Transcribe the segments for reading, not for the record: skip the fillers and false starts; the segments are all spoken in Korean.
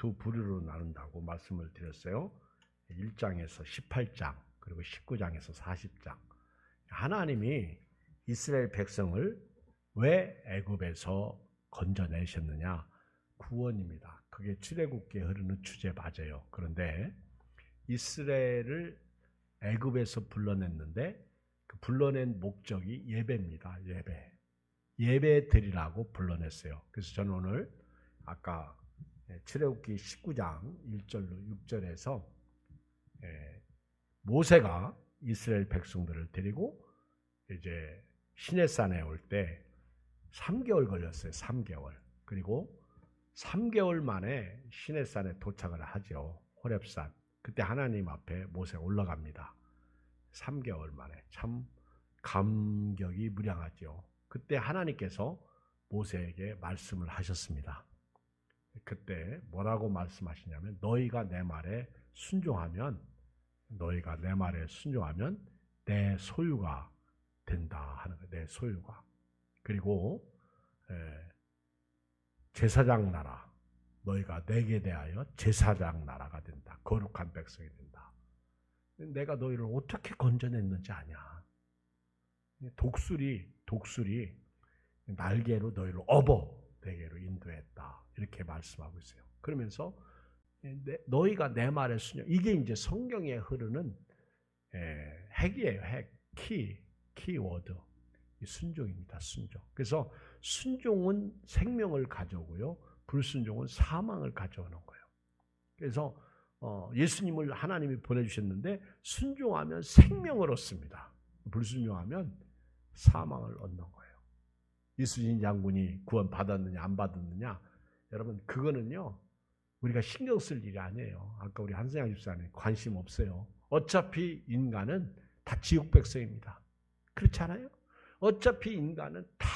두 부류로 나눈다고 말씀을 드렸어요. 1장에서 18장 그리고 19장에서 40장. 하나님이 이스라엘 백성을 왜 애굽에서 건져내셨느냐? 구원입니다. 그게 출애굽기에 흐르는 주제 맞아요. 그런데 이스라엘을 애굽에서 불러냈는데 그 불러낸 목적이 예배입니다. 예배 드리라고 불러냈어요. 그래서 저는 오늘 아까 출애굽기 19장 1절로 6절에서 모세가 이스라엘 백성들을 데리고 이제 시내산에 올 때 3개월 걸렸어요. 3개월. 그리고 3개월 만에 시내산에 도착을 하죠. 호렙산. 그때 하나님 앞에 모세가 올라갑니다. 3개월 만에. 참 감격이 무량하죠. 그때 하나님께서 모세에게 말씀을 하셨습니다. 그때 뭐라고 말씀하시냐면 너희가 내 말에 순종하면 내 소유가 된다 하는 거예요. 내 소유가. 그리고 제사장 나라, 너희가 내게 대하여 제사장 나라가 된다. 거룩한 백성이 된다. 내가 너희를 어떻게 건져냈는지 아냐. 독수리 날개로 너희를 업어 내게로 인도했다. 이렇게 말씀하고 있어요. 그러면서 너희가 내 말에 순종. 이게 이제 성경에 흐르는 핵이에요. 핵, 키워드. 순종입니다. 순종. 그래서 순종은 생명을 가져오고요. 불순종은 사망을 가져오는 거예요. 그래서 예수님을 하나님이 보내주셨는데 순종하면 생명을 얻습니다. 불순종하면 사망을 얻는 거예요. 이수진 장군이 구원 받았느냐 안 받았느냐, 여러분 그거는요 우리가 신경 쓸 일이 아니에요. 아까 우리 한승양 집사님 관심 없어요. 어차피 인간은 다 지옥 백성입니다. 그렇지 않아요? 어차피 인간은 다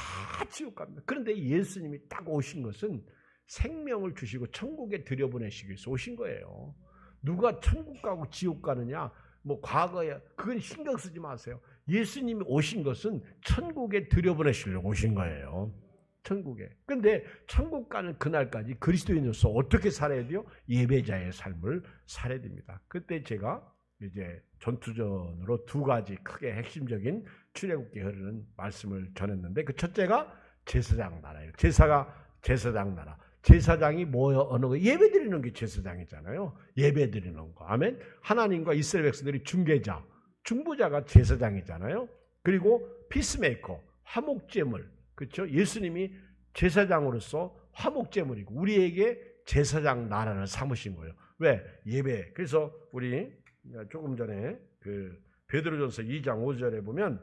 지옥 갑니다. 그런데 예수님이 딱 오신 것은 생명을 주시고 천국에 들여보내시기 위해서 오신 거예요. 누가 천국 가고 지옥 가느냐, 뭐 과거에 그건 신경 쓰지 마세요. 예수님이 오신 것은 천국에 들여보내시려고 오신 거예요. 천국에. 근데 천국 가는 그날까지 그리스도인으로서 어떻게 살아야 돼요? 예배자의 삶을 살아야 됩니다. 그때 제가 이제 전투전으로 두 가지 크게 핵심적인 출애굽기에 흐르는 말씀을 전했는데, 그 첫째가 제사장 나라예요. 제사장 나라. 제사장이 뭐예요? 어느 거? 예배 드리는 게 제사장이잖아요. 예배 드리는 거. 아멘. 하나님과 이스라엘 백성들이 중보자가 제사장이잖아요. 그리고 피스메이커, 화목제물. 그렇죠? 예수님이 제사장으로서 화목제물이고 우리에게 제사장 나라를 삼으신 거예요. 왜? 예배. 그래서 우리 조금 전에 그 베드로전서 2장 5절에 보면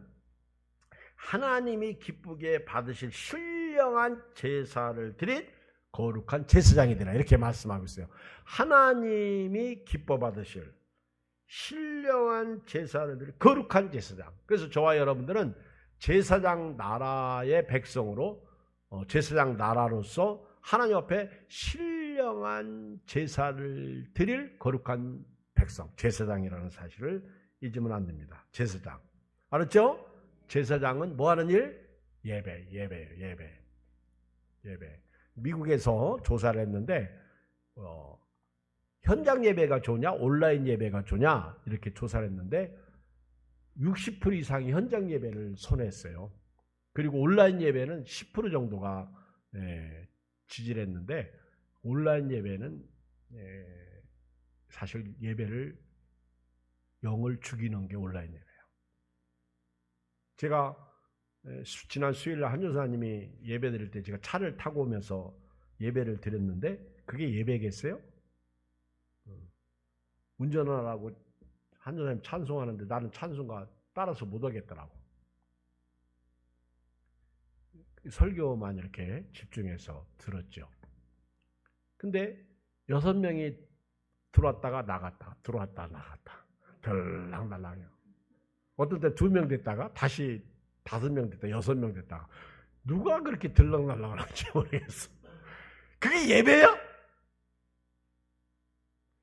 하나님이 기쁘게 받으실 신령한 제사를 드린 거룩한 제사장이 되라 이렇게 말씀하고 있어요. 하나님이 기뻐 받으실 신령한 제사를 드린 거룩한 제사장. 그래서 저와 여러분들은 제사장 나라의 백성으로 제사장 나라로서 하나님 앞에 신령한 제사를 드릴 거룩한 백성, 제사장이라는 사실을 잊으면 안 됩니다. 제사장. 알았죠? 제사장은 뭐 하는 일? 예배예요. 예배. 미국에서 조사를 했는데 현장 예배가 좋냐 온라인 예배가 좋냐 이렇게 조사를 했는데 60% 이상이 현장 예배를 선호했어요. 그리고 온라인 예배는 10% 정도가 지지를 했는데 온라인 예배는 사실 예배를 영을 죽이는 게 온라인 예배예요. 제가 지난 수요일에 한조사님이 예배 드릴 때 제가 차를 타고 오면서 예배를 드렸는데 그게 예배겠어요? 운전하라고 한조사님 찬송하는데 나는 찬송가 따라서 못 하겠더라고. 설교만 이렇게 집중해서 들었죠. 근데 6명이 들어왔다가 나갔다, 들어왔다 나갔다, 덜랑달랑해요. 어떤 때 2명 됐다가 다시 5명 됐다, 6명 됐다가 누가 그렇게 들랑달랑을 하는지 모르겠어. 그게 예배야?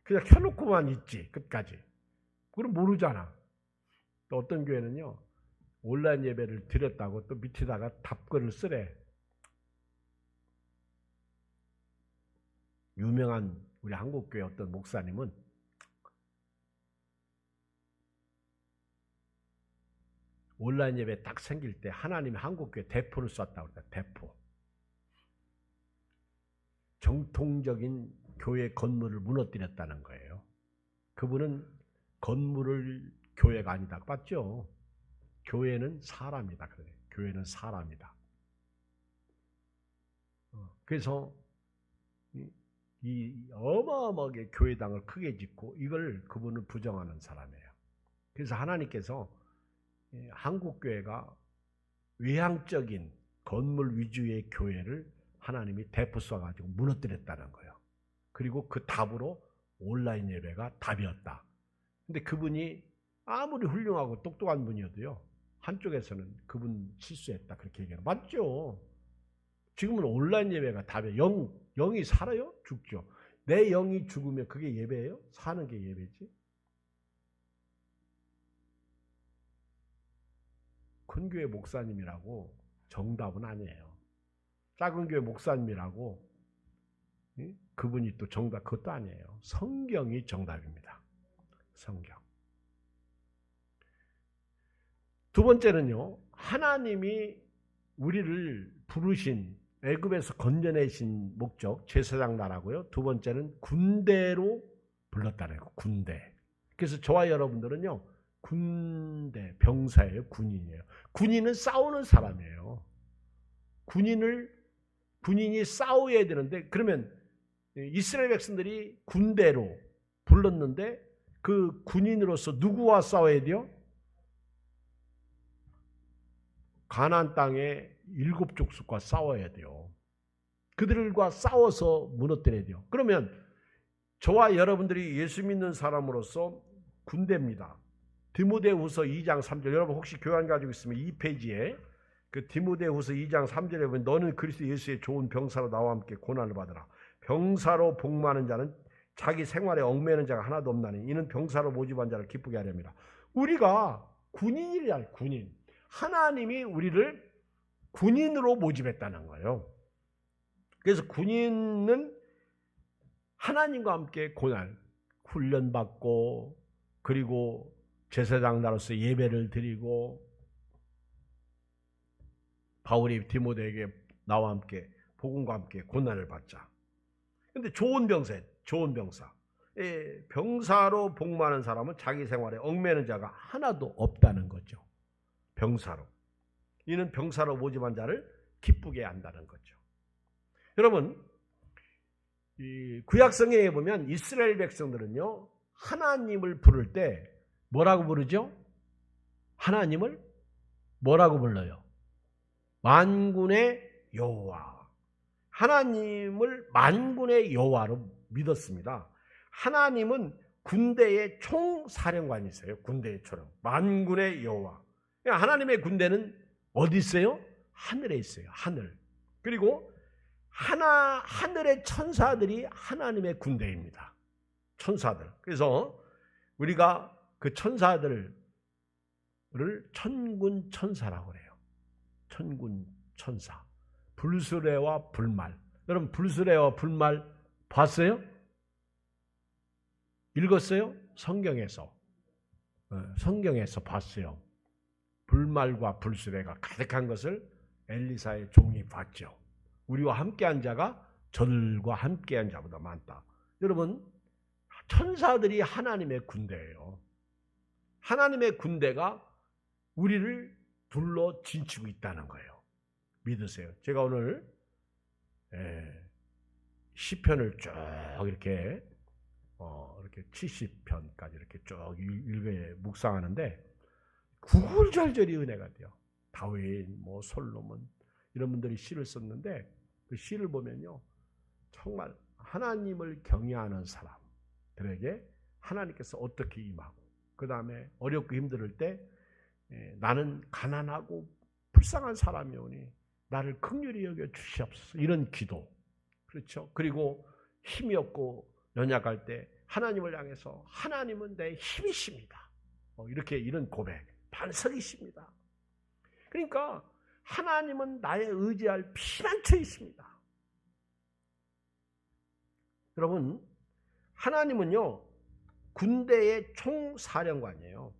그냥 켜놓고만 있지 끝까지. 그럼 모르잖아. 또 어떤 교회는요 온라인 예배를 드렸다고 또 밑에다가 답글을 쓰래. 유명한 우리 한국교회 어떤 목사님은 온라인 예배 딱 생길 때 하나님이 한국교회 대포를 쐈다고 그랬다. 대포. 정통적인 교회 건물을 무너뜨렸다는 거예요. 그분은 건물을 교회가 아니다. 맞죠? 교회는 사람이다. 그래. 교회는 사람이다. 그래서 이 어마어마하게 교회당을 크게 짓고 이걸 그분은 부정하는 사람이에요. 그래서 하나님께서 한국교회가 외향적인 건물 위주의 교회를 하나님이 대포 쏴가지고 무너뜨렸다는 거예요. 그리고 그 답으로 온라인 예배가 답이었다. 근데 그분이 아무리 훌륭하고 똑똑한 분이어도요, 한쪽에서는 그분 실수했다 그렇게 얘기해요. 맞죠? 지금은 온라인 예배가 답이에요. 영이 살아요? 죽죠. 내 영이 죽으면 그게 예배예요? 사는 게 예배지? 큰 교회 목사님이라고 정답은 아니에요. 작은 교회 목사님이라고 그분이 또 정답, 그것도 아니에요. 성경이 정답입니다. 성경. 두 번째는요, 하나님이 우리를 부르신 애굽에서 건져내신 목적, 제사장 나라고요. 두 번째는 군대로 불렀다는 거예요. 군대. 그래서 저와 여러분들은요, 군대, 병사예요. 군인이에요. 군인은 싸우는 사람이에요. 군인이 싸워야 되는데, 그러면 이스라엘 백성들이 군대로 불렀는데 그 군인으로서 누구와 싸워야 돼요? 가나안 땅의 7족속과 싸워야 돼요. 그들과 싸워서 무너뜨려야 돼요. 그러면 저와 여러분들이 예수 믿는 사람으로서 군대입니다. 디모데후서 2장 3절, 여러분 혹시 교환 가지고 있으면 2페이지에 그 디모데후서 2장 3절에 보면 너는 그리스도 예수의 좋은 병사로 나와 함께 고난을 받으라. 병사로 복무하는 자는 자기 생활에 얽매는 자가 하나도 없나니 이는 병사로 모집한 자를 기쁘게 하려 합니다. 우리가 군인이라, 군인. 하나님이 우리를 군인으로 모집했다는 거예요. 그래서 군인은 하나님과 함께 고난, 훈련받고, 그리고 제사장 나로서 예배를 드리고, 바울이 디모데에게 나와 함께 복음과 함께 고난을 받자. 근데 좋은 병사. 병사로 복무하는 사람은 자기 생활에 얽매는 자가 하나도 없다는 거죠. 병사로. 이는 병사로 모집한 자를 기쁘게 한다는 거죠. 여러분, 이 구약성경에 보면 이스라엘 백성들은요, 하나님을 부를 때 뭐라고 부르죠? 하나님을 뭐라고 불러요? 만군의 여호와. 하나님을 만군의 여호와로 믿었습니다. 하나님은 군대의 총사령관이세요. 군대의 초령. 만군의 여호와. 하나님의 군대는 어디 있어요? 하늘에 있어요. 하늘. 그리고 하늘의 천사들이 하나님의 군대입니다. 천사들. 그래서 우리가 그 천사들을 천군 천사라고 해요. 천군 천사. 불수레와 불말. 여러분 불수레와 불말 봤어요? 읽었어요? 성경에서 봤어요. 불말과 불수레가 가득한 것을 엘리사의 종이 봤죠. 우리와 함께한 자가 저들과 함께한 자보다 많다. 여러분, 천사들이 하나님의 군대예요. 하나님의 군대가 우리를 둘러 진치고 있다는 거예요. 믿으세요. 제가 오늘 시편을 쭉 이렇게 70편까지 이렇게 쭉 읽어 묵상하는데 구절절이 은혜가 돼요. 다윗, 솔로몬 이런 분들이 시를 썼는데 그 시를 보면요, 정말 하나님을 경외하는 사람들에게 하나님께서 어떻게 임하고, 그 다음에 어렵고 힘들 때 나는 가난하고 불쌍한 사람이오니 나를 긍휼히 여겨 주시옵소서, 이런 기도. 그렇죠. 그리고 힘이 없고 연약할 때 하나님을 향해서 하나님은 내 힘이십니다, 이렇게 이런 고백, 반석이십니다. 그러니까 하나님은 나의 의지할 피난처이십니다. 여러분, 하나님은요, 군대의 총사령관이에요.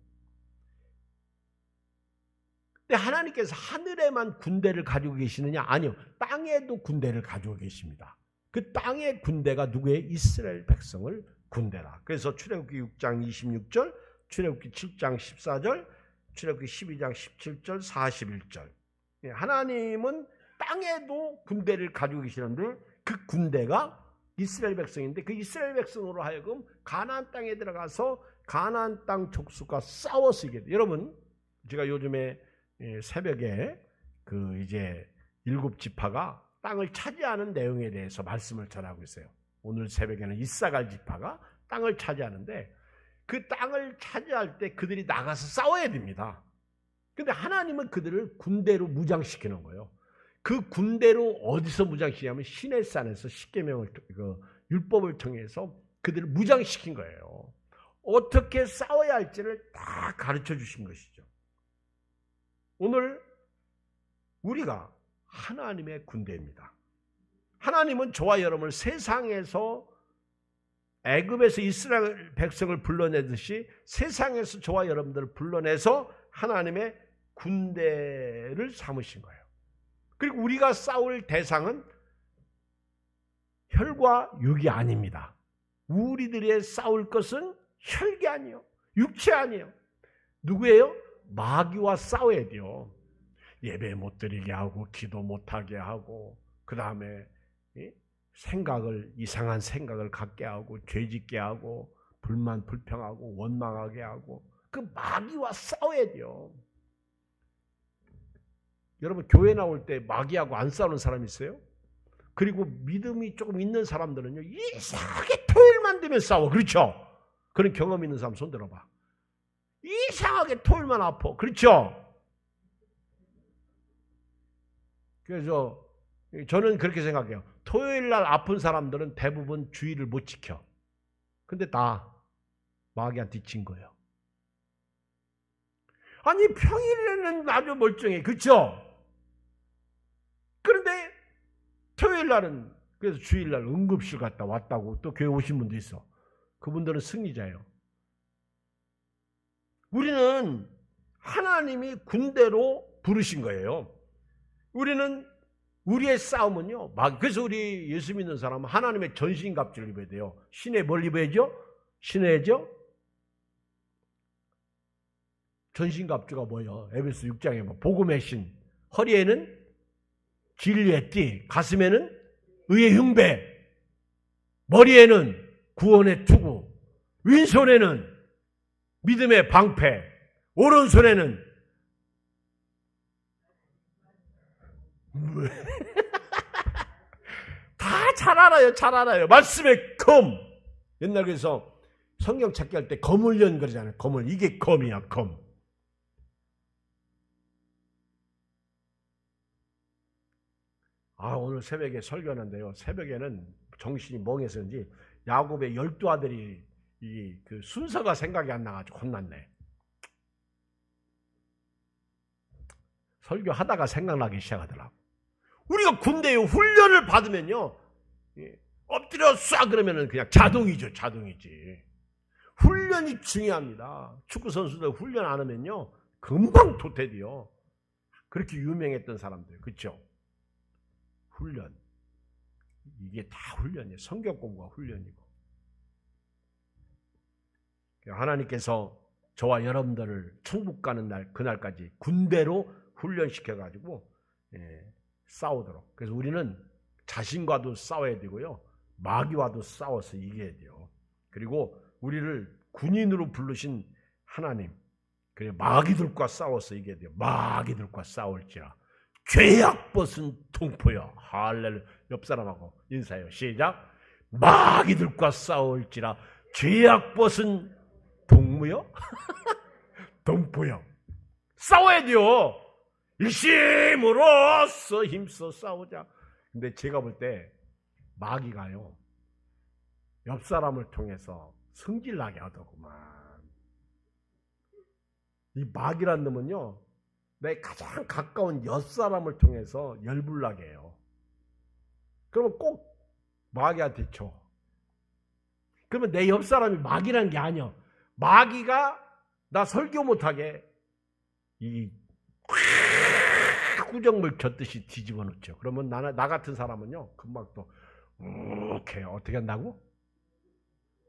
근데 하나님께서 하늘에만 군대를 가지고 계시느냐? 아니요. 땅에도 군대를 가지고 계십니다. 그 땅의 군대가 누구예요? 이스라엘 백성을 군대라. 그래서 출애굽기 6장 26절, 출애굽기 7장 14절, 출애굽기 12장 17절, 41절. 하나님은 땅에도 군대를 가지고 계시는데 그 군대가 이스라엘 백성인데 그 이스라엘 백성으로 하여금 가나안 땅에 들어가서 가나안 땅 족속과 싸워서 이게 여러분, 제가 요즘에 새벽에 그 이제 7지파가 땅을 차지하는 내용에 대해서 말씀을 전하고 있어요. 오늘 새벽에는 이사갈 지파가 땅을 차지하는데 그 땅을 차지할 때 그들이 나가서 싸워야 됩니다. 근데 하나님은 그들을 군대로 무장시키는 거예요. 그 군대로 어디서 무장시키냐면 시내산에서 십계명을 그 율법을 통해서 그들을 무장시킨 거예요. 어떻게 싸워야 할지를 다 가르쳐 주신 것이죠. 오늘 우리가 하나님의 군대입니다. 하나님은 저와 여러분을 세상에서 애굽에서 이스라엘 백성을 불러내듯이 세상에서 저와 여러분들을 불러내서 하나님의 군대를 삼으신 거예요. 그리고 우리가 싸울 대상은 혈과 육이 아닙니다. 우리들의 싸울 것은 혈기 아니에요. 육체 아니에요. 누구예요? 마귀와 싸워야 돼요. 예배 못 드리게 하고 기도 못하게 하고 그 다음에 이상한 생각을 갖게 하고 죄짓게 하고 불만 불평하고 원망하게 하고 그 마귀와 싸워야 돼요. 여러분 교회 나올 때 마귀하고 안 싸우는 사람 있어요? 그리고 믿음이 조금 있는 사람들은요 이상하게 토요일만 되면 싸워. 그렇죠? 그런 경험 있는 사람 손 들어봐. 이상하게 토요일만 아파. 그렇죠? 그래서 저는 그렇게 생각해요. 토요일 날 아픈 사람들은 대부분 주의를 못 지켜. 근데 다 마귀한테 진 거예요. 아니 평일에는 아주 멀쩡해. 그렇죠? 그런데 토요일 날은 그래서 주일 날 응급실 갔다 왔다고 또 교회 오신 분도 있어. 그분들은 승리자예요. 우리는 하나님이 군대로 부르신 거예요. 우리는 우리의 싸움은요. 그래서 우리 예수 믿는 사람은 하나님의 전신갑주를 입어야 돼요. 신에 뭘 입어야죠? 신에죠? 전신갑주가 뭐예요? 에베소 6장에 뭐 복음의 신, 허리에는 진리의 띠, 가슴에는 의의 흉배, 머리에는 구원의 투구, 왼손에는 믿음의 방패, 오른손에는 다 잘 알아요. 잘 알아요. 말씀의 검. 옛날 그래서 성경 찾기 할 때 검을련 그러잖아요. 검을. 이게 검이야. 검. 오늘 새벽에 설교하는데요. 새벽에는 정신이 멍해서인지 야곱의 12아들이 그 순서가 생각이 안 나가지고 혼났네. 설교하다가 생각나기 시작하더라고. 우리가 군대에 훈련을 받으면요. 엎드려 쏴 그러면은 그냥 자동이죠. 자동이지. 훈련이 중요합니다. 축구 선수들 훈련 안 하면요. 금방 도태돼요. 그렇게 유명했던 사람들. 그렇죠? 훈련. 이게 다 훈련이에요. 성경 공부가 훈련이고. 하나님께서 저와 여러분들을 천국 가는 날 그날까지 군대로 훈련시켜가지고 싸우도록. 그래서 우리는 자신과도 싸워야 되고요. 마귀와도 싸워서 이겨야 돼요. 그리고 우리를 군인으로 부르신 하나님. 그래 마귀들과 싸워서 이겨야 돼요. 마귀들과 싸울지라. 죄악 벗은 통포여. 할렐루야. 옆 사람하고 인사해요. 시작. 마귀들과 싸울지라. 죄악 벗은 동무여? 동포여. 싸워야 돼요. 일심으로써 힘써 싸우자. 근데 제가 볼 때 마귀가요. 옆 사람을 통해서 성질나게 하더구만. 이 마귀란 놈은요. 내 가장 가까운 옆 사람을 통해서 열불나게 해요. 그러면 꼭 마귀한테 쳐. 그러면 내 옆 사람이 마귀라는 게 아니야. 마귀가 나 설교 못하게 이 구정물 젓듯이 뒤집어 놓죠. 그러면 나 같은 사람은요, 금방 또 이렇게 어떻게 한다고?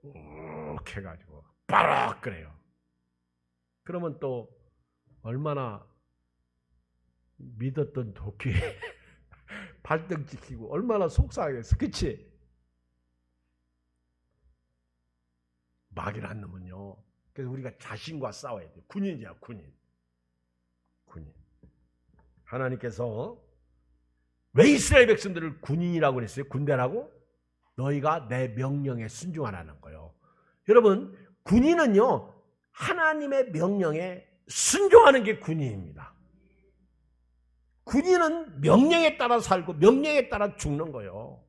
이렇게 해가지고 빠락 그래요. 그러면 또 얼마나 믿었던 도끼에 발등 찍히고 얼마나 속상하겠어. 그치? 마귀라는 놈은요. 그래서 우리가 자신과 싸워야 돼요. 군인이야, 군인. 하나님께서 왜 이스라엘 백성들을 군인이라고 그랬어요? 군대라고? 너희가 내 명령에 순종하라는 거예요. 여러분, 군인은요, 하나님의 명령에 순종하는 게 군인입니다. 군인은 명령에 따라 살고 명령에 따라 죽는 거예요.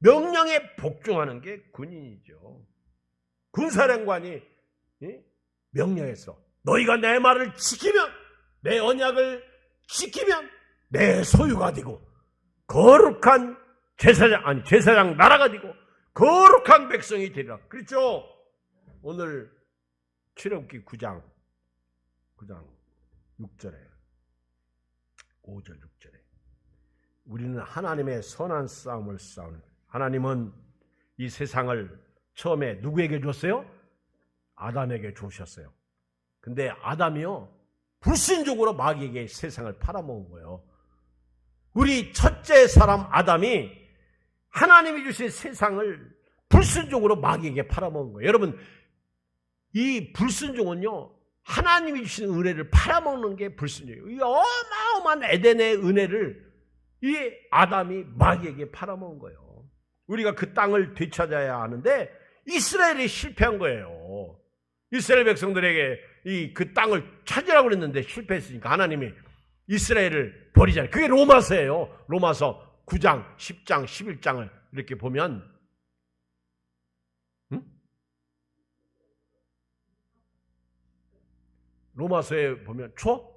명령에 복종하는 게 군인이죠. 군사령관이 명령했어. 너희가 내 말을 지키면, 내 언약을 지키면 내 소유가 되고 거룩한 제사장 나라가 되고 거룩한 백성이 되리라. 그렇죠? 오늘 출애굽기 9장 6절에 5절 6절에 우리는 하나님의 선한 싸움을 싸우는, 하나님은 이 세상을 처음에 누구에게 줬어요? 아담에게 주셨어요. 근데 아담이요, 불신적으로 마귀에게 세상을 팔아먹은 거예요. 우리 첫째 사람 아담이 하나님이 주신 세상을 불순종으로 마귀에게 팔아먹은 거예요. 여러분, 이 불순종은요, 하나님이 주신 은혜를 팔아먹는 게 불순종이에요. 이 어마어마한 에덴의 은혜를 이 아담이 마귀에게 팔아먹은 거예요. 우리가 그 땅을 되찾아야 하는데 이스라엘이 실패한 거예요. 이스라엘 백성들에게 그 땅을 찾으라고 그랬는데 실패했으니까 하나님이 이스라엘을 버리잖아요. 그게 로마서예요. 로마서 9장, 10장, 11장을 이렇게 보면 로마서에 보면 꺼.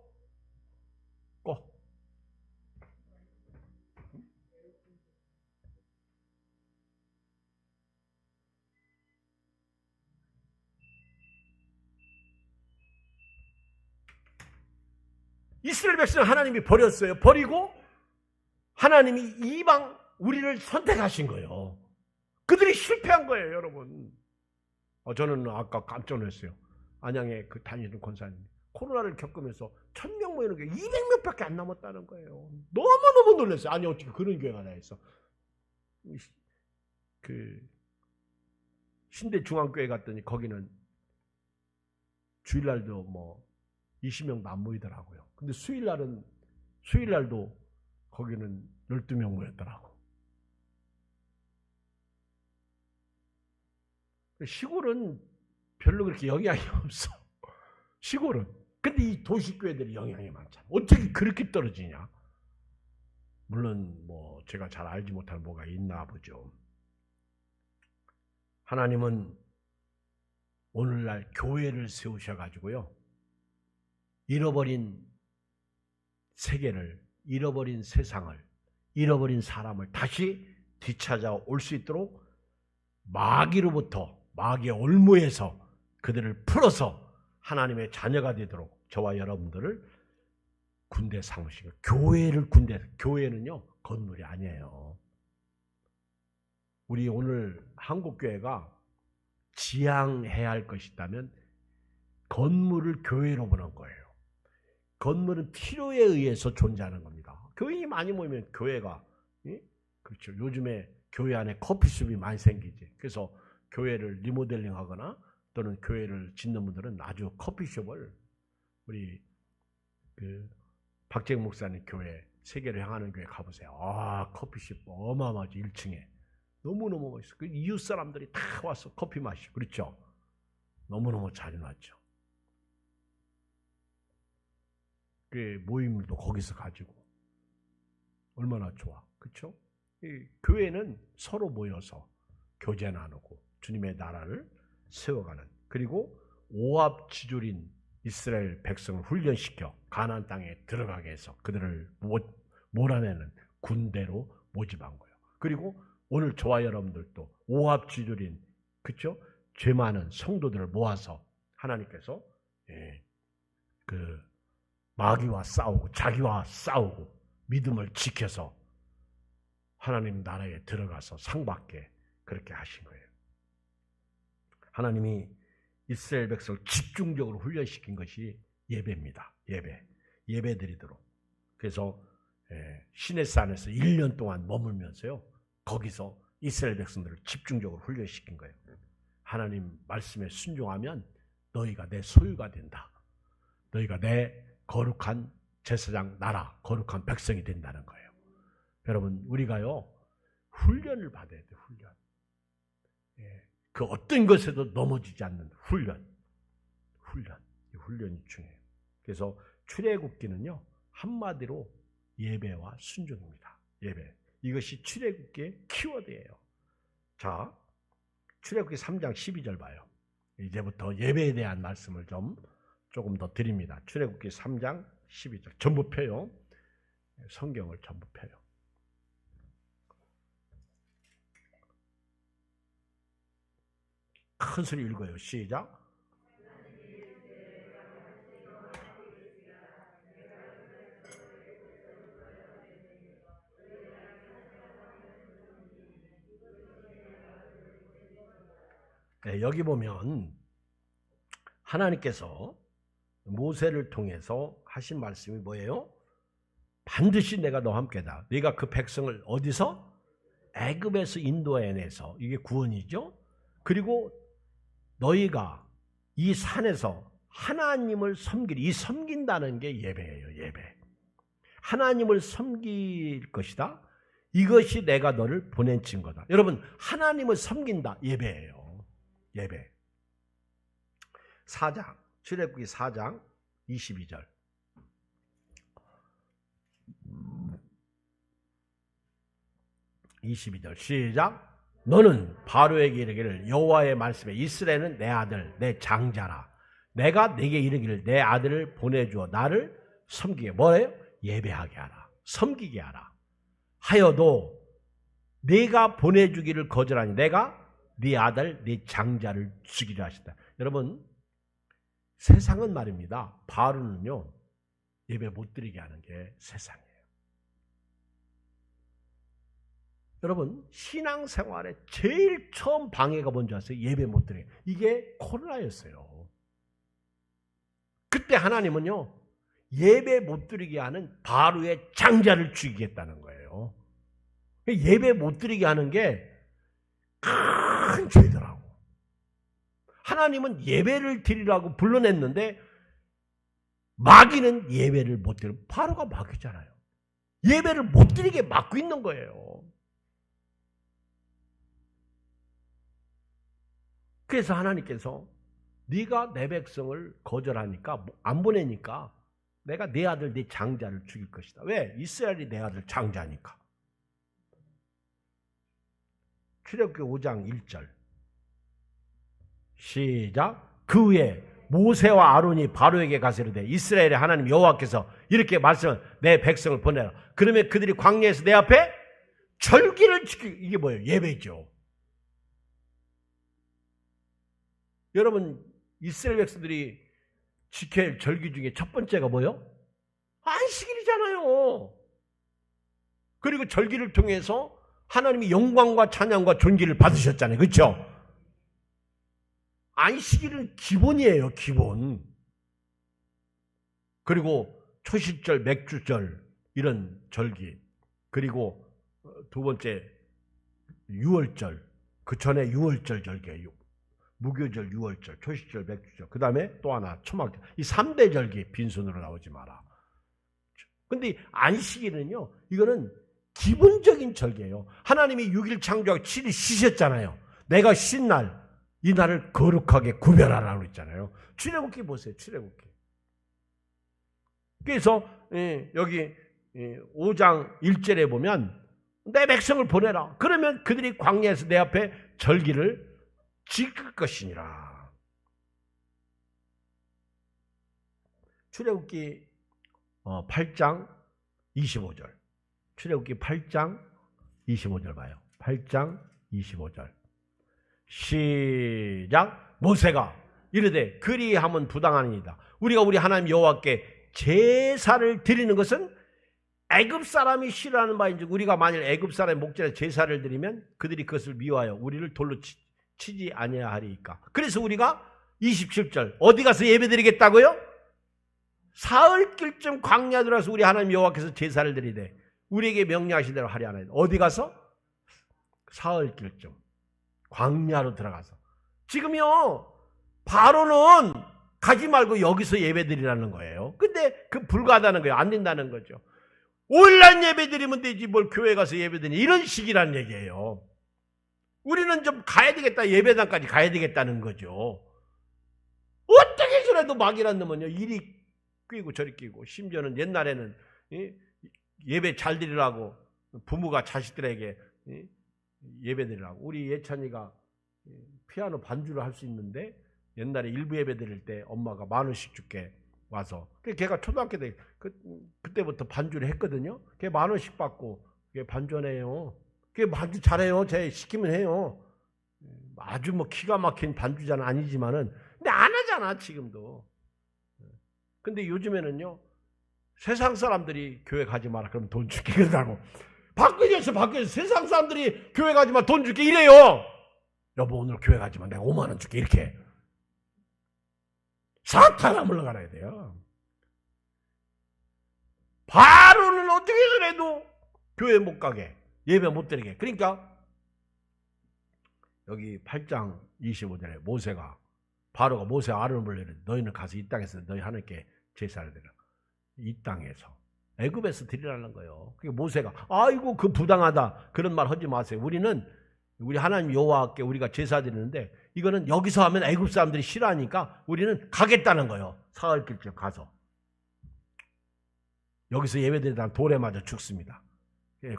이스라엘 백성을 하나님이 버렸어요. 버리고 하나님이 이방 우리를 선택하신 거예요. 그들이 실패한 거예요, 여러분. 저는 아까 깜짝 놀랐어요. 안양에 그 다니는 권사님, 코로나를 겪으면서 1000명 모이는 게 200명밖에 안 남았다는 거예요. 너무너무 놀랐어요. 아니, 어떻게 그런 교회가 다 있어. 그 신대중앙교회 갔더니 거기는 주일날도 뭐 20명도 안 모이더라고요. 근데 수요일날도 거기는 12명 모였더라고. 시골은 별로 그렇게 영향이 없어. 시골은. 근데 이 도시교회들이 영향이 많잖아. 어떻게 그렇게 떨어지냐? 물론 뭐 제가 잘 알지 못할 뭐가 있나 보죠. 하나님은 오늘날 교회를 세우셔가지고요, 잃어버린 세계를, 잃어버린 세상을, 잃어버린 사람을 다시 되찾아올 수 있도록 마귀로부터, 마귀의 올무에서 그들을 풀어서 하나님의 자녀가 되도록 저와 여러분들을 군대 삼으시고, 교회는요 건물이 아니에요. 우리 오늘 한국교회가 지향해야 할 것이 있다면 건물을 교회로 보는 거예요. 건물은 필요에 의해서 존재하는 겁니다. 교인이 많이 모이면 교회가, 그렇죠. 요즘에 교회 안에 커피숍이 많이 생기지. 그래서 교회를 리모델링하거나 또는 교회를 짓는 분들은 아주 커피숍을, 우리 그 박재익 목사님 교회, 세계를 향하는 교회 가보세요. 커피숍 어마어마하지. 1층에 너무너무 멋있어. 그 이웃 사람들이 다 와서 커피 마시고, 그렇죠. 너무너무 잘 해놨죠. 그 모임도 거기서 가지고 얼마나 좋아, 그렇죠? 이 교회는 서로 모여서 교제 나누고 주님의 나라를 세워가는, 그리고 오합지졸인 이스라엘 백성을 훈련시켜 가나안 땅에 들어가게 해서 그들을 몰아내는 군대로 모집한 거예요. 그리고 오늘 저와 여러분들도 오합지졸인 그렇죠? 죄 많은 성도들을 모아서 하나님께서 그 마귀와 싸우고 자기와 싸우고 믿음을 지켜서 하나님 나라에 들어가서 상 받게 그렇게 하신 거예요. 하나님이 이스라엘 백성을 집중적으로 훈련시킨 것이 예배입니다. 예배 드리도록. 그래서 시내산에서 1년 동안 머물면서요. 거기서 이스라엘 백성들을 집중적으로 훈련시킨 거예요. 하나님 말씀에 순종하면 너희가 내 소유가 된다. 너희가 내 거룩한 제사장 나라, 거룩한 백성이 된다는 거예요. 여러분, 우리가요 훈련을 받아야 돼요. 훈련. 그 어떤 것에도 넘어지지 않는 훈련. 이 훈련이 중요해요. 그래서 출애굽기는요 한마디로 예배와 순종입니다. 예배. 이것이 출애굽기의 키워드예요. 자, 출애굽기 3장 12절 봐요. 이제부터 예배에 대한 말씀을 조금 더 드립니다. 출애굽기 3장 12절. 전부 펴요. 성경을 전부 펴요. 큰 소리 읽어요. 시작. 네, 여기 보면 하나님께서 모세를 통해서 하신 말씀이 뭐예요? 반드시 내가 너와 함께다. 네가 그 백성을 어디서? 애굽에서 인도해내서. 이게 구원이죠. 그리고 너희가 이 산에서 하나님을 섬기리. 이 섬긴다는 게 예배예요. 예배. 하나님을 섬길 것이다. 이것이 내가 너를 보낸 증거다. 여러분, 하나님을 섬긴다. 예배예요. 예배. 4장, 출애굽기 4장 22절. 시작. 너는 바로에게 이르기를 여호와의 말씀에 이스라엘은 내 아들 내 장자라. 내가 네게 이르기를 내 아들을 보내주어 나를 섬기게. 뭐예요? 예배하게 하라. 섬기게 하라. 하여도 네가 보내주기를 거절하니 내가 네 아들 네 장자를 죽이려 하신다. 여러분, 세상은 말입니다. 바로는요 예배 못 드리게 하는 게 세상이에요. 여러분, 신앙생활에 제일 처음 방해가 뭔지 아세요? 예배 못 드리게. 이게 코로나였어요. 그때 하나님은요 예배 못 드리게 하는 바로의 장자를 죽이겠다는 거예요. 예배 못 드리게 하는 게 큰 죄더라고. 하나님은 예배를 드리라고 불러냈는데 마귀는 예배를 못 드리고, 바로가 마귀잖아요. 예배를 못 드리게 막고 있는 거예요. 그래서 하나님께서 네가 내 백성을 거절하니까, 안 보내니까 내가 네 아들 네 장자를 죽일 것이다. 왜? 이스라엘이 내 아들 장자니까. 출애굽기 5장 1절. 시작. 그 후에 모세와 아론이 바로에게 가서 이르되 이스라엘의 하나님 여호와께서 이렇게 말씀을 내 백성을 보내라. 그러면 그들이 광야에서 내 앞에 절기를 지키고. 이게 뭐예요? 예배죠. 여러분, 이스라엘 백성들이 지켜야 할 절기 중에 첫 번째가 뭐예요? 안식일이잖아요. 그리고 절기를 통해서 하나님이 영광과 찬양과 존귀를 받으셨잖아요. 그렇죠? 안식일은 기본이에요. 기본. 그리고 초실절, 맥주절 이런 절기. 그리고 두 번째 유월절. 그 전에 유월절 절기예요. 무교절, 유월절, 초실절, 맥주절. 그 다음에 또 하나 초막절. 이 3대 절기 빈손으로 나오지 마라. 근데 안식일은요, 이거는 기본적인 절기예요. 하나님이 6일 창조하고 7일 쉬셨잖아요. 내가 쉰 날, 이 날을 거룩하게 구별하라고 했잖아요. 출애굽기 보세요. 출애굽기. 그래서 여기 5장 1절에 보면 내 백성을 보내라. 그러면 그들이 광야에서 내 앞에 절기를 지킬 것이니라. 출애굽기 8장 25절. 출애굽기 8장 25절 봐요. 8장 25절. 시작. 모세가 이르되 그리함은 부당하니이다. 우리가 우리 하나님 여호와께 제사를 드리는 것은 애굽 사람이 싫어하는 바인즉 우리가 만일 애굽 사람의 목전에 제사를 드리면 그들이 그것을 미워하여 우리를 돌로 치지 아니하리이까. 그래서 우리가 27절 어디 가서 예배드리겠다고요? 사흘길쯤 광야 들어가서 우리 하나님 여호와께서 제사를 드리되 우리에게 명령하신 대로 하려 하나이다. 어디 가서? 사흘길쯤 광야로 들어가서. 지금요 바로는 가지 말고 여기서 예배드리라는 거예요. 근데 그 불가하다는 거예요. 안 된다는 거죠. 온라인 예배드리면 되지 뭘 교회 가서 예배드리니 이런 식이란 얘기예요. 우리는 좀 가야 되겠다. 예배당까지 가야 되겠다는 거죠. 어떻게 해서라도 막이란 놈은요 이리 끼고 저리 끼고 심지어는 옛날에는 예배 잘 드리라고 부모가 자식들에게 예배 드리라고. 우리 예찬이가 피아노 반주를 할 수 있는데 옛날에 일부 예배 드릴 때 엄마가 10,000원씩 줄게 와서. 걔가 초등학교 때 그때부터 반주를 했거든요. 걔 10,000원씩 받고 걔 반주네요. 걔 반주 잘해요. 제 시키면 해요. 아주 뭐 기가 막힌 반주자는 아니지만은 근데 안 하잖아 지금도. 근데 요즘에는요 세상 사람들이 교회 가지 마라 그러면 돈 줄게 그러다고. 바뀌어서 세상 사람들이 교회 가지 마 돈 줄게 이래요. 여보 오늘 교회 가지 마 내가 50,000원 줄게 이렇게. 사탄아 물러가야 돼요. 바로는 어떻게 해서라도 교회 못 가게 예배 못 드리게. 그러니까 여기 8장 25절에 모세가 바로가 모세 아론을 불러내 너희는 가서 이 땅에서 너희 하나님께 제사를 드려. 이 땅에서 애굽에서 드리라는 거예요. 그게 모세가 아이고 그 부당하다 그런 말 하지 마세요. 우리는 우리 하나님 여호와께 우리가 제사 드리는데 이거는 여기서 하면 애굽 사람들이 싫어하니까 우리는 가겠다는 거예요. 사흘길쯤 가서 여기서 예배드리다가 돌에 맞아 죽습니다.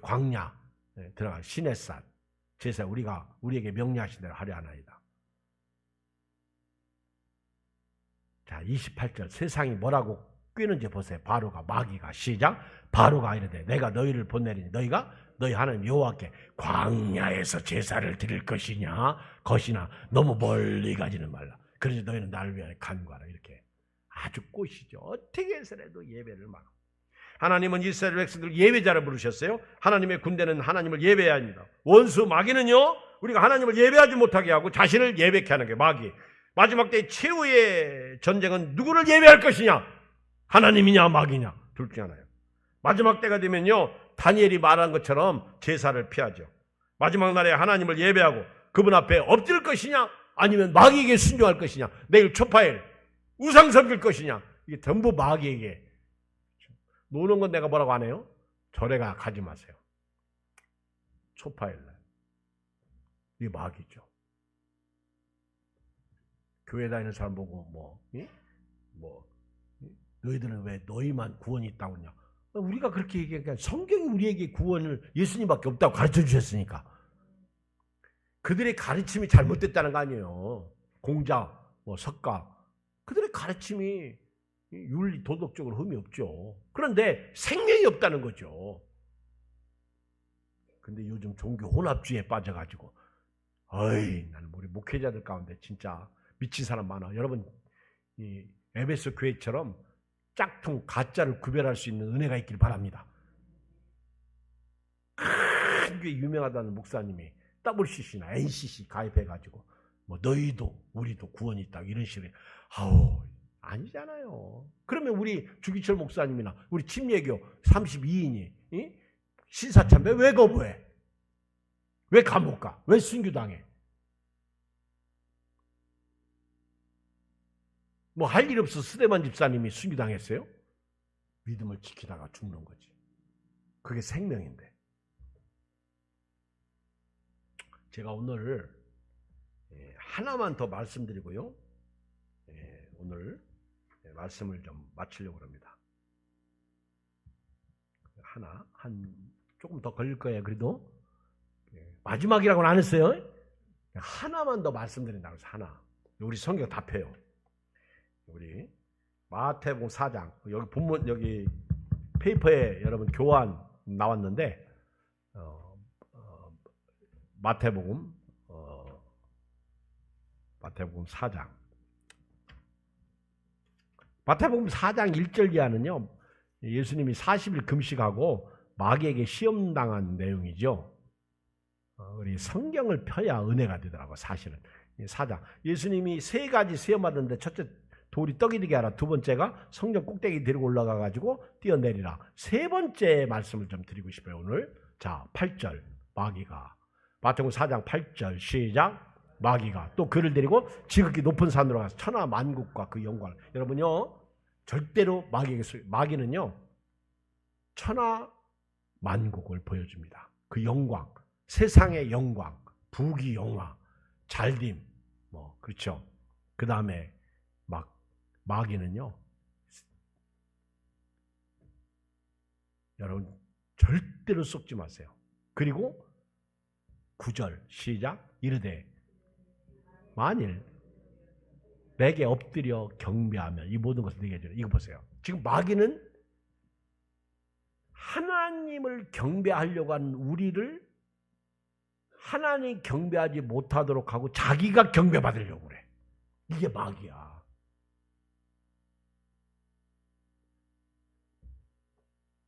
광야 들어가 시내산 제사 우리가 우리에게 명령하신 대로 하려 하나이다. 자 28절 세상이 뭐라고 뀌는지 보세요. 바로가 마귀가 시작. 바로가 이르되 내가 너희를 보내리니 너희가 너희 하나님 여호와께 광야에서 제사를 드릴 것이냐 너무 멀리 가지는 말라. 그러지 너희는 나를 위하여 간구하라. 이렇게 아주 꽃이죠. 어떻게 해서라도 예배를 막. 하나님은 이스라엘 백성들 예배자를 부르셨어요. 하나님의 군대는 하나님을 예배해야 합니다. 원수 마귀는요 우리가 하나님을 예배하지 못하게 하고 자신을 예배케 하는 게 마귀. 마지막 때 최후의 전쟁은 누구를 예배할 것이냐? 하나님이냐 마귀냐 둘 중 하나예요. 마지막 때가 되면요 다니엘이 말한 것처럼 제사를 피하죠. 마지막 날에 하나님을 예배하고 그분 앞에 엎드릴 것이냐 아니면 마귀에게 순종할 것이냐 내일 초파일 우상 섬길 것이냐 이게 전부 마귀에게. 노는 건 내가 뭐라고 안 해요? 절에 가지 마세요. 초파일 날 이게 마귀죠. 교회 다니는 사람 보고 너희들은 왜 너희만 구원이 있다고 하냐. 우리가 그렇게 얘기하니까 성경이 우리에게 구원을 예수님밖에 없다고 가르쳐 주셨으니까. 그들의 가르침이 잘못됐다는 거 아니에요. 공자, 석가 그들의 가르침이 윤리 도덕적으로 흠이 없죠. 그런데 생명이 없다는 거죠. 근데 요즘 종교 혼합주의에 빠져가지고 나는 우리 목회자들 가운데 진짜 미친 사람 많아. 여러분 이 에베소 교회처럼 짝퉁 가짜를 구별할 수 있는 은혜가 있길 바랍니다. 큰 게 유명하다는 목사님이 WCC나 NCC 가입해가지고 너희도 우리도 구원이 있다 이런 식으로. 아니잖아요. 그러면 우리 주기철 목사님이나 우리 침례교 32인이 신사참배 왜 거부해? 왜 감옥 가? 왜 순교당해? 할 일 없어 스데반 집사님이 순교당했어요? 믿음을 지키다가 죽는 거지. 그게 생명인데. 제가 오늘 하나만 더 말씀드리고요. 오늘 말씀을 좀 마치려고 합니다. 조금 더 걸릴 거예요. 그래도 마지막이라고는 안 했어요. 하나만 더 말씀드린다고 해서 하나. 우리 성경 다 펴요. 우리 마태복음 4장 여기 본문 여기 페이퍼에 여러분 교환 나왔는데 마태복음 마태복음 4장. 마태복음 4장 1절 이하는요. 예수님이 40일 금식하고 마귀에게 시험당한 내용이죠. 우리 성경을 펴야 은혜가 되더라고 사실은. 4장. 예수님이 세 가지 시험하던데 첫째 돌이 떡이 되게 하라. 두 번째가 성전 꼭대기 데리고 올라가 가지고 뛰어내리라. 세 번째 말씀을 좀 드리고 싶어요 오늘. 자 8절 마귀가. 마태복음 4장 8절 시작. 마귀가 또 그를 데리고 지극히 높은 산으로 가서 천하 만국과 그 영광을. 여러분요 절대로 마귀는요 천하 만국을 보여줍니다. 그 영광, 세상의 영광, 부귀 영화, 잘됨, 뭐 그렇죠. 그 다음에 마귀는요 여러분 절대로 속지 마세요. 그리고 9절 시작. 이르되 만일 내게 엎드려 경배하면 이 모든 것을 내게 주라. 이거 보세요. 지금 마귀는 하나님을 경배하려고 하는 우리를 하나님 경배하지 못하도록 하고 자기가 경배받으려고 그래. 이게 마귀야.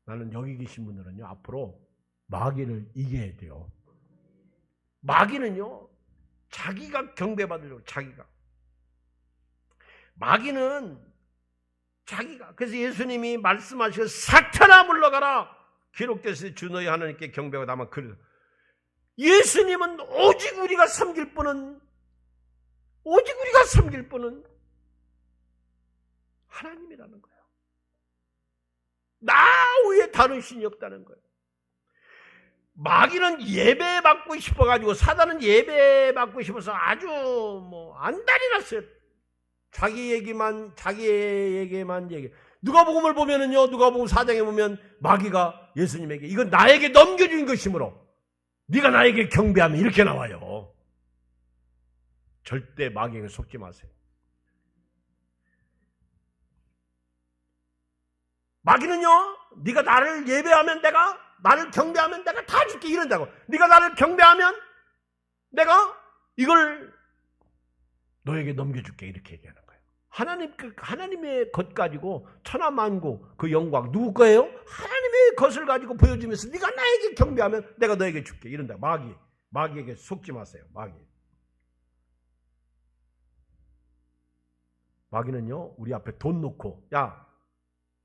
나는 여기 계신 분들은요 앞으로 마귀를 이겨야 돼요. 마귀는요 자기가 경배받으려고. 자기가 마귀는 자기가. 그래서 예수님이 말씀하시고 사탄아 물러가라 기록되었으니 주 너희 하나님께 경배하고 다만 그래. 예수님은 오직 우리가 섬길 분은 하나님이라는 거예요. 나 외에 다른 신이 없다는 거예요. 마귀는 예배받고 싶어가지고 사단은 예배받고 싶어서 아주 안달이 났어요. 자기에게만 얘기. 누가복음을 보면은요, 누가복음 4장에 보면 마귀가 예수님에게 이건 나에게 넘겨준 것이므로 네가 나에게 경배하면 이렇게 나와요. 절대 마귀에게 속지 마세요. 마귀는요, 네가 나를 예배하면 나를 경배하면 내가 다 줄게 이런다고. 네가 나를 경배하면 내가 이걸 너에게 넘겨줄게 이렇게 얘기하는 거예요. 하나님의 것 가지고 천하만국 그 영광 누구 거예요? 하나님의 것을 가지고 보여주면서 네가 나에게 경배하면 내가 너에게 줄게 이런다. 마귀에게 속지 마세요. 마귀는요 우리 앞에 돈 놓고 야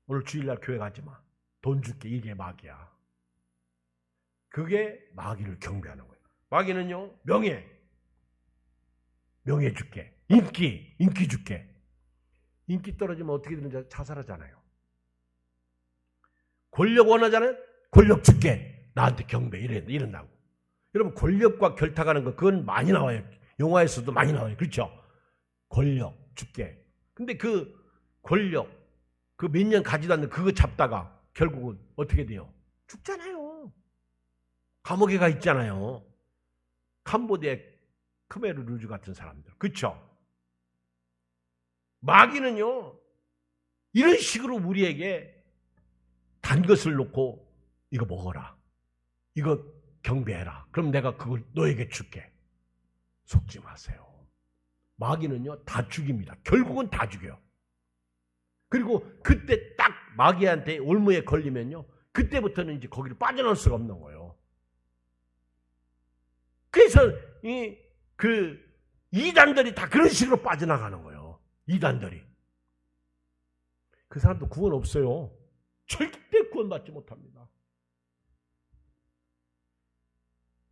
오늘 주일날 교회 가지 마. 돈 줄게. 이게 마귀야. 그게 마귀를 경배하는 거예요. 마귀는요 명예 줄게. 인기 줄게. 인기 떨어지면 어떻게 되는지 자살하잖아요. 권력 원하잖아요. 권력 줄게. 나한테 경배 이런다고. 여러분 권력과 결탁하는 거 그건 많이 나와요. 영화에서도 많이 나와요. 그렇죠? 권력 줄게. 근데 그 권력 그 몇 년 가지도 않는 그거 잡다가 결국은 어떻게 돼요? 죽잖아요. 감옥에 가 있잖아요. 캄보디아 크메르 루즈 같은 사람들. 그렇죠? 마귀는요 이런 식으로 우리에게 단 것을 놓고 이거 먹어라. 이거 경배해라. 그럼 내가 그걸 너에게 줄게. 속지 마세요. 마귀는요 다 죽입니다. 결국은 다 죽여요. 그리고 그때 딱 마귀한테 올무에 걸리면요 그때부터는 이제 거기를 빠져나올 수가 없는 거예요. 그래서 이단들이 다 그런 식으로 빠져나가는 거예요. 이단들이. 그 사람도 구원 없어요. 절대 구원받지 못합니다.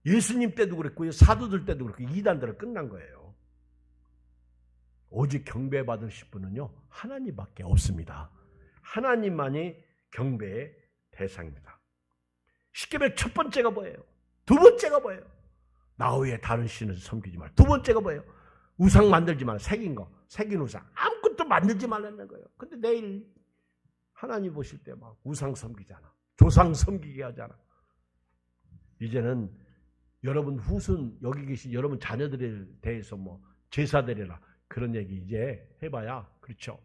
예수님 때도 그랬고요. 사도들 때도 그렇고 이단들은 끝난 거예요. 오직 경배받으실 분은요 하나님밖에 없습니다. 하나님만이 경배의 대상입니다. 십계명 첫 번째가 뭐예요? 두 번째가 뭐예요? 나 외에 다른 신을 섬기지 말라. 두 번째가 뭐예요? 우상 만들지 말라. 새긴 우상 아무것도 만들지 말라는 거예요. 근데 내일 하나님 보실 때 막 우상 섬기잖아. 조상 섬기게 하잖아. 이제는 여러분 후손 여기 계신 여러분 자녀들에 대해서 제사 드리라 그런 얘기 이제 해봐야 그렇죠.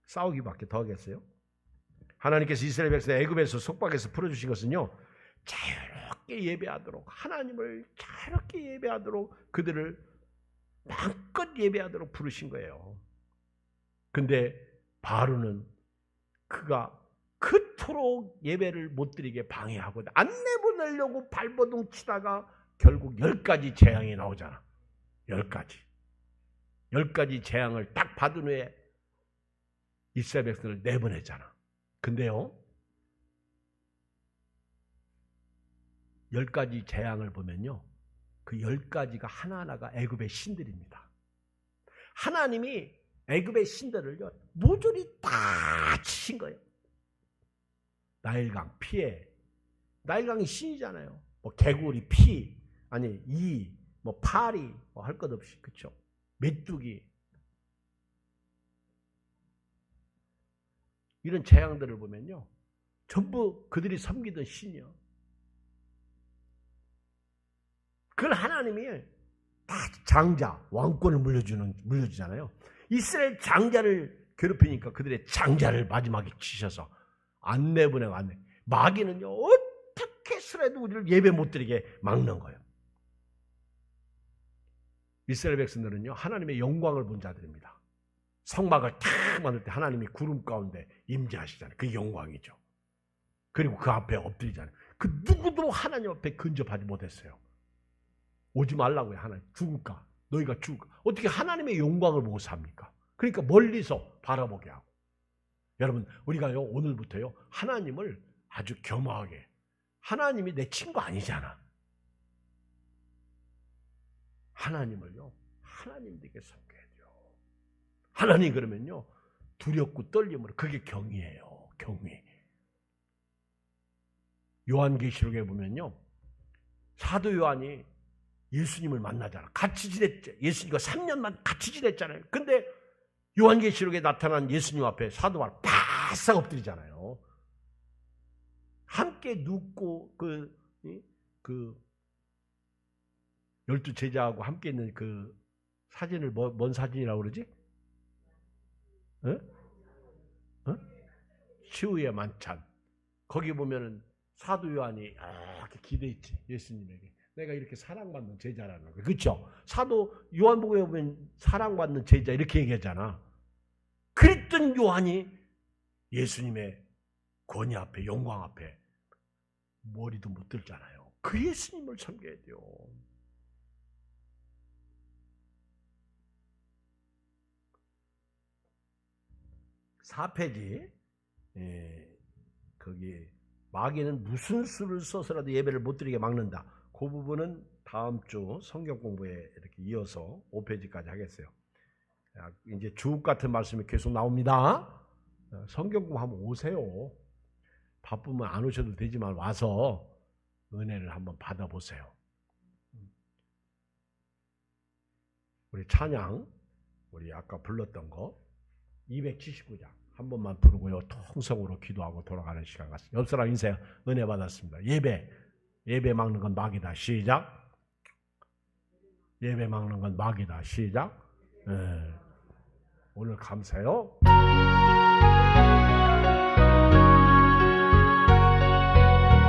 싸우기밖에 더 하겠어요? 하나님께서 이스라엘 백성 애굽에서 속박에서 풀어주신 것은요 자유롭게 예배하도록 하나님을 자유롭게 예배하도록 그들을 마음껏 예배하도록 부르신 거예요. 근데 바로는 그가 그토록 예배를 못 드리게 방해하고 안 내보내려고 발버둥 치다가 결국 10가지 재앙이 나오잖아. 10가지. 10가지 재앙을 딱 받은 후에 이스라엘 백성을 내보냈잖아. 근데요, 10가지 재앙을 보면요, 그 10가지가 하나하나가 애굽의 신들입니다. 하나님이 애굽의 신들을요 모조리 다 치신 거예요. 나일강 피해, 나일강이 신이잖아요. 뭐 개구리 피, 아니 이, 뭐 파리, 뭐 할 것 없이, 그렇죠? 메뚜기, 이런 재앙들을 보면요 전부 그들이 섬기던 신이요. 그걸 하나님이 다 장자, 왕권을 물려주잖아요. 이스라엘 장자를 괴롭히니까 그들의 장자를 마지막에 치셔서 안 내보내고 안 내. 마귀는요 어떻게 해서라도 우리를 예배 못 드리게 막는 거예요. 이스라엘 백성들은요 하나님의 영광을 본 자들입니다. 성막을 탁 만들 때 하나님이 구름 가운데 임재하시잖아요. 그게 영광이죠. 그리고 그 앞에 엎드리잖아요. 그 누구도 하나님 앞에 근접하지 못했어요. 오지 말라고요. 하나님 죽을까? 너희가 죽을까? 어떻게 하나님의 영광을 보고 삽니까? 그러니까 멀리서 바라보게 하고. 여러분 우리가요 오늘부터요 하나님을 아주 겸허하게, 하나님이 내 친구 아니잖아. 하나님을요 하나님에게 섬겨야 돼요. 하나님 그러면요 두렵고 떨림으로, 그게 경외예요. 경외. 요한계시록에 보면요 사도 요한이 예수님을 만나잖아. 같이 지냈죠. 예수님과 3년만 같이 지냈잖아요. 근데 요한계시록에 나타난 예수님 앞에 사도 요한 바싹 엎드리잖아요. 함께 눕고 그 12 제자하고 함께 있는 그 사진을 뭔 사진이라고 그러지? 치유의 만찬. 거기 보면은 사도 요한이 이렇게 기대했지. 예수님에게. 내가 이렇게 사랑받는 제자라는 거예요. 그렇죠? 사도 요한복음에 보면 사랑받는 제자 이렇게 얘기하잖아. 그랬던 요한이 예수님의 권위 앞에, 영광 앞에 머리도 못 들잖아요. 그 예수님을 섬겨야 돼요. (4페이지) 거기 마귀는 무슨 수를 써서라도 예배를 못 드리게 막는다. 그 부분은 다음 주 성경 공부에 이렇게 이어서 5페이지까지 하겠어요. 이제 주옥 같은 말씀이 계속 나옵니다. 성경 공부 한번 오세요. 바쁘면 안 오셔도 되지만 와서 은혜를 한번 받아보세요. 우리 찬양, 우리 아까 불렀던 거 279장 한 번만 부르고요. 통성으로 기도하고 돌아가는 시간 같습니다. 옆 사람 인사해. 은혜 받았습니다. 예배 막는 건 마귀다. 시작. 예배 막는 건 마귀다. 시작. 오늘 감사해요.